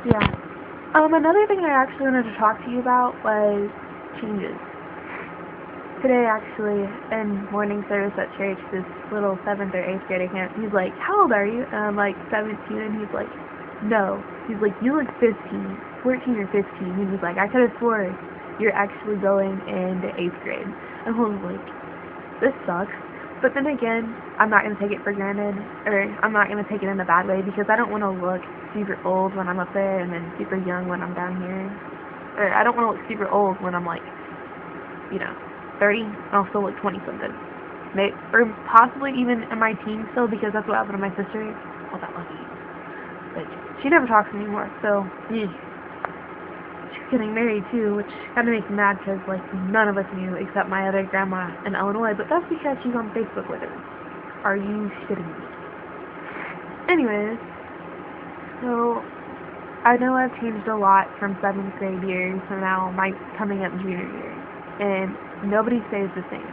Yeah. Another thing I actually wanted to talk to you about was changes. Today, actually, in morning service at church, this little 7th or 8th grader came. He's like, "How old are you?" And I'm like, 17, and he's like, "No." He's like, "You look 15, 14 or 15." He was like, "I could have swore you're actually going into 8th grade." And I was like, this sucks. But then again, I'm not going to take it for granted, or I'm not going to take it in a bad way, because I don't want to look super old when I'm up there and then super young when I'm down here. Or I don't want to look super old when I'm like, 30, and I'll still look 20-something. Or possibly even in my teens still, because that's what happened to my sister. Well, that lucky. But she never talks anymore, so, yeah. She's getting married too, which kind of makes me mad because, like, none of us knew except my other grandma in Illinois, but that's because she's on Facebook with her. Are you shitting me? Anyways, so I know I've changed a lot from 7th grade year to now my coming up junior year, and nobody stays the same.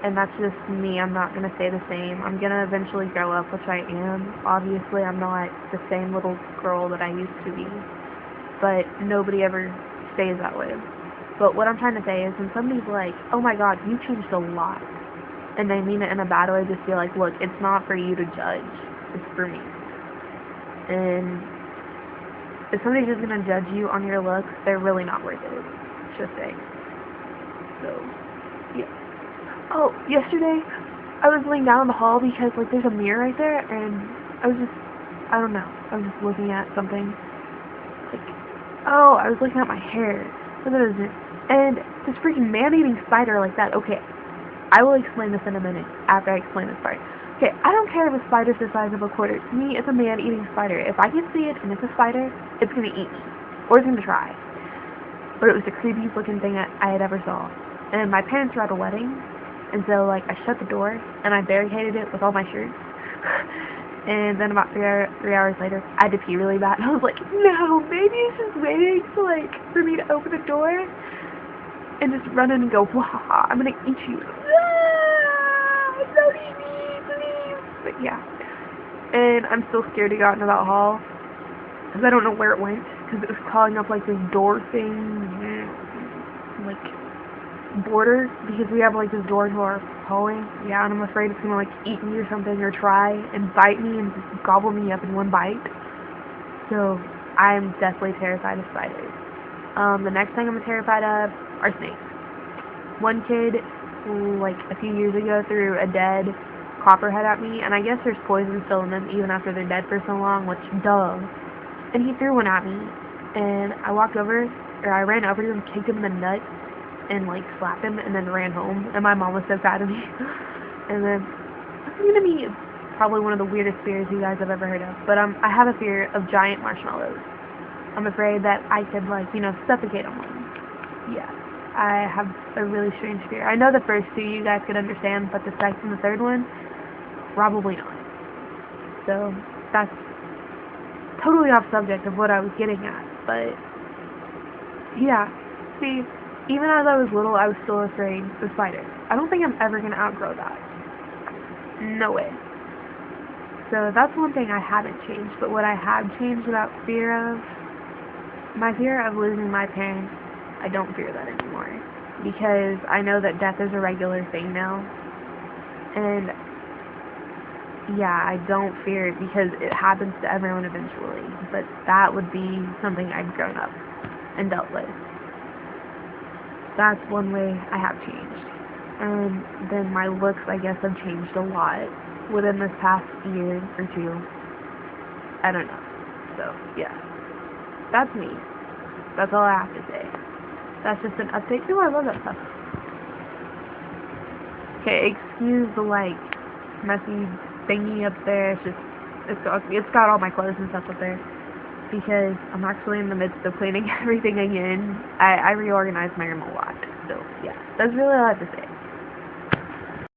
And that's just me. I'm not going to stay the same. I'm going to eventually grow up, which I am. Obviously, I'm not the same little girl that I used to be. But nobody ever stays that way. But what I'm trying to say is when somebody's like, "Oh my god, you changed a lot," and they mean it in a bad way, just be like, "Look, it's not for you to judge. It's for me." And if somebody's just going to judge you on your looks, they're really not worth it. Just saying. So, yeah. Oh, yesterday, I was laying down in the hall because, like, there's a mirror right there, and I don't know, I was just looking at something, like, I was looking at my hair, and this freaking man-eating spider like that, okay, I will explain this in a minute, after I explain this part. Okay, I don't care if a spider's the size of a quarter. To me, it's a man-eating spider. If I can see it, and it's a spider, it's gonna eat me, or it's gonna try. But it was the creepiest looking thing I had ever saw. And my parents were at a wedding, and so, like, I shut the door, and I barricaded it with all my shirts. And then about 3 hours later, I had to pee really bad. And I was like, no, maybe it's just waiting to, like, for me to open the door and just run in and go, "Wah, I'm gonna eat you." Don't eat me, please. But yeah. And I'm still scared to go out into that hall, because I don't know where it went, because it was calling up, like, this door thing, like, border, because we have, like, this door to our hallway. Yeah, and I'm afraid it's gonna, like, eat me or something, or try and bite me and just gobble me up in one bite. So I'm definitely terrified of spiders. The next thing I'm terrified of are snakes. One kid, like, a few years ago threw a dead copperhead at me, and I guess there's poison still in them even after they're dead for so long, which, duh. And he threw one at me, and I ran over to him, kicked him in the nuts, and, like, slapped him, and then ran home, and my mom was so proud of me. And then, this is gonna be probably one of the weirdest fears you guys have ever heard of, but I have a fear of giant marshmallows. I'm afraid that I could, like, suffocate on one. Yeah, I have a really strange fear. I know the first two you guys could understand, but the second and the third one, probably not. So, that's totally off subject of what I was getting at, but, yeah, see, even as I was little, I was still afraid of spiders. I don't think I'm ever going to outgrow that. No way. So that's one thing I haven't changed, but what I have changed about my fear of losing my parents, I don't fear that anymore. Because I know that death is a regular thing now. And, yeah, I don't fear it because it happens to everyone eventually. But that would be something I'd grown up and dealt with. That's one way I have changed. And then my looks, I guess, have changed a lot within this past year or two. I don't know. So, yeah. That's me. That's all I have to say. That's just an update. Ooh, I love that stuff. Okay, excuse the, like, messy thingy up there. It's got all my clothes and stuff up there. Because I'm actually in the midst of cleaning everything again. I reorganized my room a lot. So, yeah. That's really all I have to say.